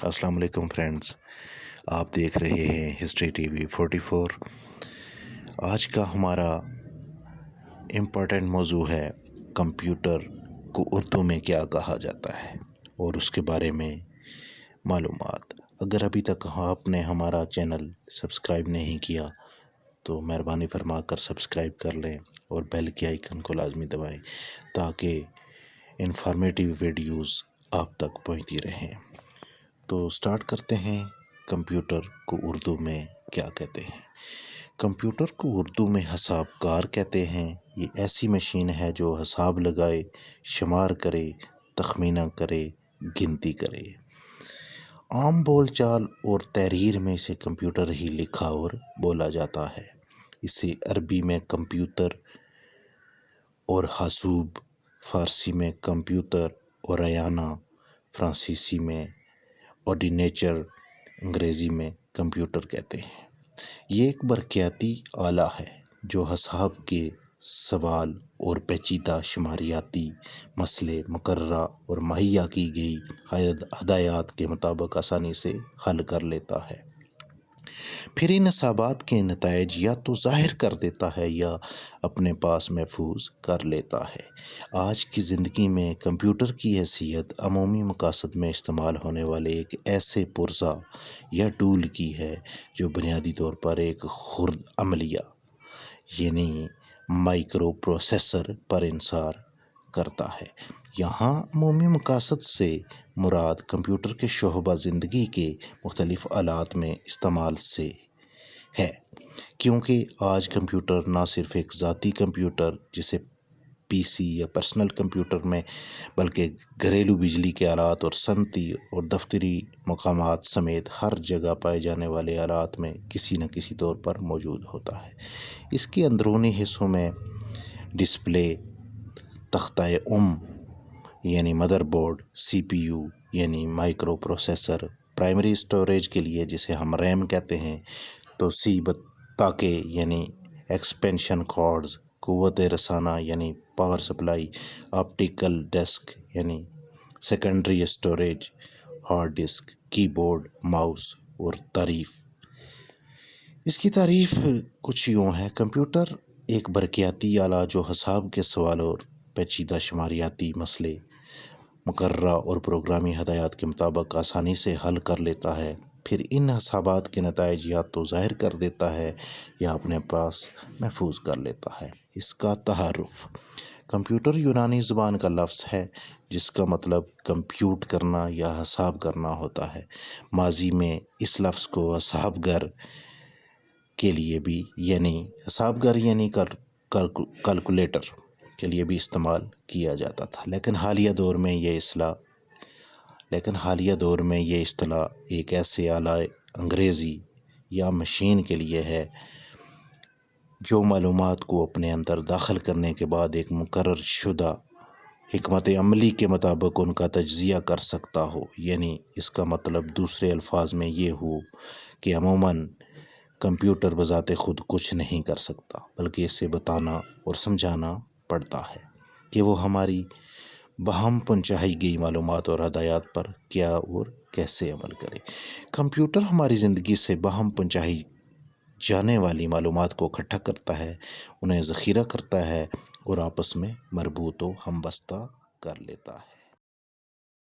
السلام علیکم فرینڈز، آپ دیکھ رہے ہیں ہسٹری ٹی وی 44۔ آج کا ہمارا امپورٹنٹ موضوع ہے کمپیوٹر کو اردو میں کیا کہا جاتا ہے اور اس کے بارے میں معلومات۔ اگر ابھی تک آپ نے ہمارا چینل سبسکرائب نہیں کیا تو مہربانی فرما کر سبسکرائب کر لیں اور بیل کے آئیکن کو لازمی دبائیں تاکہ انفارمیٹیو ویڈیوز آپ تک پہنچتی رہیں۔ تو سٹارٹ کرتے ہیں، کمپیوٹر کو اردو میں کیا کہتے ہیں؟ کمپیوٹر کو اردو میں حساب کار کہتے ہیں۔ یہ ایسی مشین ہے جو حساب لگائے، شمار کرے، تخمینہ کرے، گنتی کرے۔ عام بول چال اور تحریر میں اسے کمپیوٹر ہی لکھا اور بولا جاتا ہے۔ اسے عربی میں کمپیوٹر اور حاسوب، فارسی میں کمپیوٹر اور ریانہ، فرانسیسی میں آرڈینیچر، انگریزی میں کمپیوٹر کہتے ہیں۔ یہ ایک برقیاتی آلہ ہے جو حساب کے سوال اور پیچیدہ شماریاتی مسئلے مقررہ اور مہیا کی گئی ہدایات کے مطابق آسانی سے حل کر لیتا ہے، پھر ان حسابات کے نتائج یا تو ظاہر کر دیتا ہے یا اپنے پاس محفوظ کر لیتا ہے۔ آج کی زندگی میں کمپیوٹر کی حیثیت عمومی مقاصد میں استعمال ہونے والے ایک ایسے پرزہ یا ٹول کی ہے جو بنیادی طور پر ایک خرد عملیہ یعنی مائکرو پروسیسر پر انحصار کرتا ہے۔ یہاں عمومی مقاصد سے مراد کمپیوٹر کے شعبہ زندگی کے مختلف آلات میں استعمال سے ہے، کیونکہ آج کمپیوٹر نہ صرف ایک ذاتی کمپیوٹر جسے پی سی یا پرسنل کمپیوٹر میں، بلکہ گھریلو بجلی کے آلات اور صنعتی اور دفتری مقامات سمیت ہر جگہ پائے جانے والے آلات میں کسی نہ کسی طور پر موجود ہوتا ہے۔ اس کے اندرونی حصوں میں ڈسپلے، تختہ یعنی مدر بورڈ، سی پی یو یعنی مائکرو پروسیسر، پرائمری اسٹوریج کے لیے جسے ہم ریم کہتے ہیں، تو تاکے یعنی ایکسپینشن کارڈز، قوت رسانہ یعنی پاور سپلائی، آپٹیکل ڈسک یعنی سیکنڈری اسٹوریج، ہارڈ ڈسک، کی بورڈ، ماؤس اور تعریف۔ اس کی تعریف کچھ یوں ہے: کمپیوٹر ایک برقیاتی آلہ جو حساب کے سوال اور پیچیدہ شماریاتی مسئلے مقررہ اور پروگرامی ہدایات کے مطابق آسانی سے حل کر لیتا ہے، پھر ان حسابات کے نتائج یا تو ظاہر کر دیتا ہے یا اپنے پاس محفوظ کر لیتا ہے۔ اس کا تعارف: کمپیوٹر یونانی زبان کا لفظ ہے جس کا مطلب کمپیوٹ کرنا یا حساب کرنا ہوتا ہے۔ ماضی میں اس لفظ کو حساب گر کے لیے بھی یعنی کیلکولیٹر کے لیے بھی استعمال کیا جاتا تھا، لیکن حالیہ دور میں یہ اصطلاح ایک ایسے آلہ انگریزی یا مشین کے لیے ہے جو معلومات کو اپنے اندر داخل کرنے کے بعد ایک مقرر شدہ حکمت عملی کے مطابق ان کا تجزیہ کر سکتا ہو۔ یعنی اس کا مطلب دوسرے الفاظ میں یہ ہو کہ عموماً کمپیوٹر بذات خود کچھ نہیں کر سکتا، بلکہ اسے بتانا اور سمجھانا پڑتا ہے کہ وہ ہماری باہم پہنچائی گئی معلومات اور ہدایات پر کیا اور کیسے عمل کرے۔ کمپیوٹر ہماری زندگی سے باہم پہنچائی جانے والی معلومات کو اکٹھا کرتا ہے، انہیں ذخیرہ کرتا ہے اور آپس میں مربوط و ہم بستہ کر لیتا ہے۔